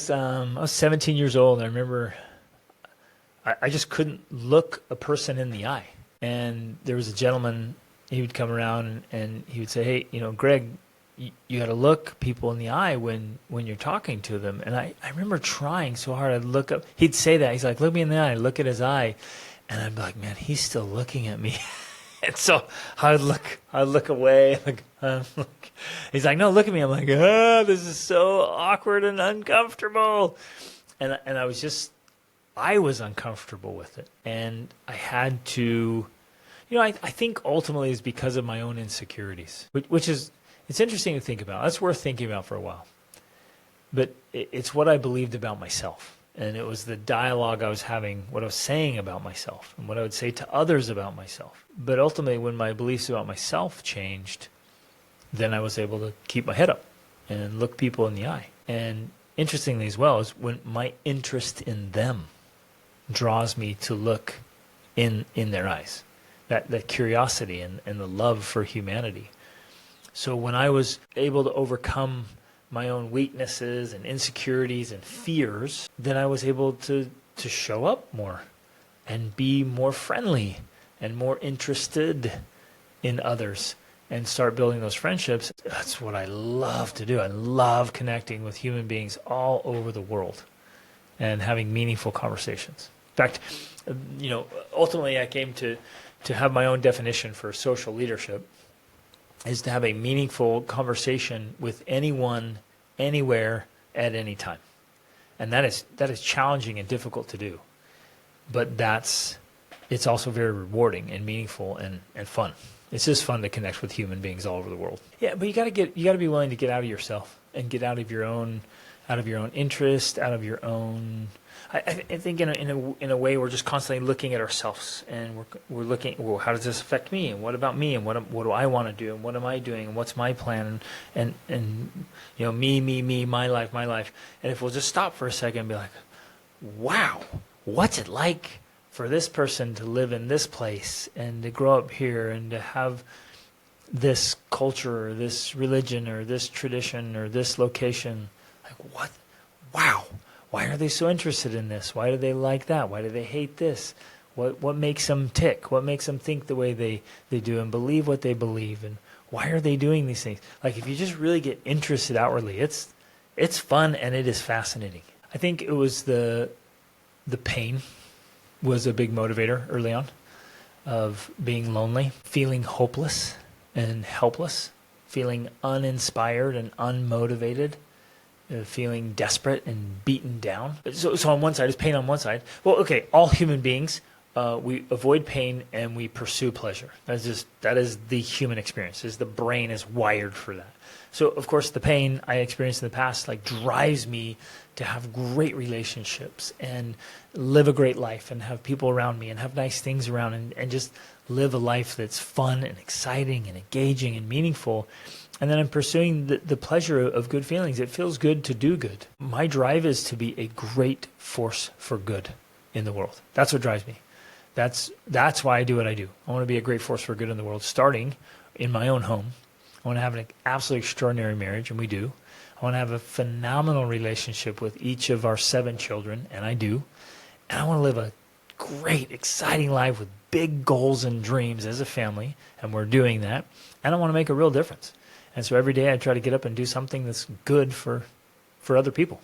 I was 17 years old, and I remember I just couldn't look a person in the eye. And there was a gentleman, he would come around and he would say, "Hey, Greg, you got to look people in the eye when you're talking to them." And I remember trying so hard. I'd look up. He'd say that. He's like, "Look me in the eye." I'd look at his eye, and I'd be like, "Man, he's still looking at me." And so I'd look away. He's like, "No, look at me." I'm like, this is so awkward and uncomfortable. And I was uncomfortable with it. And I had to, I think ultimately it's because of my own insecurities, which is, it's interesting to think about. That's worth thinking about for a while. But it's what I believed about myself. And it was the dialogue I was having, what I was saying about myself, and what I would say to others about myself. But ultimately, when my beliefs about myself changed, then I was able to keep my head up and look people in the eye. And interestingly as well is when my interest in them draws me to look in their eyes, that curiosity and the love for humanity. So when I was able to overcome my own weaknesses and insecurities and fears, then I was able to show up more and be more friendly and more interested in others and start building those friendships. That's what I love to do. I love connecting with human beings all over the world and having meaningful conversations. In fact, ultimately I came to have my own definition for social leadership is to have a meaningful conversation with anyone, anywhere, at any time. And that is challenging and difficult to do. But it's also very rewarding and meaningful and fun. It's just fun to connect with human beings all over the world. Yeah, but you got to be willing to get out of yourself and get out of your own interest, out of your own. I think in a way we're just constantly looking at ourselves, and we're looking, well, how does this affect me, and what about me, and what do I want to do, and what am I doing, and what's my plan, and me, my life. And if we'll just stop for a second and be like, wow, what's it like for this person to live in this place and to grow up here and to have this culture or this religion or this tradition or this location? Like, what? Wow. Why are they so interested in this? Why do they like that? Why do they hate this? What makes them tick? What makes them think the way they do and believe what they believe? And why are they doing these things? Like, if you just really get interested outwardly, it's fun and it is fascinating. I think it was the pain was a big motivator early on of being lonely, feeling hopeless and helpless, feeling uninspired and unmotivated, feeling desperate and beaten down. So on one side, is pain on one side. Well, okay, all human beings, we avoid pain and we pursue pleasure. That is the human experience. The brain is wired for that. So of course, the pain I experienced in the past drives me to have great relationships and live a great life and have people around me and have nice things around and just live a life that's fun and exciting and engaging and meaningful. And then I'm pursuing the pleasure of good feelings. It feels good to do good. My drive is to be a great force for good in the world. That's what drives me. That's why I do what I do. I want to be a great force for good in the world, starting in my own home. I want to have an absolutely extraordinary marriage, and we do. I want to have a phenomenal relationship with each of our 7 children, and I do. And I want to live a great, exciting life with big goals and dreams as a family, and we're doing that. And I want to make a real difference. And so every day I try to get up and do something that's good for other people.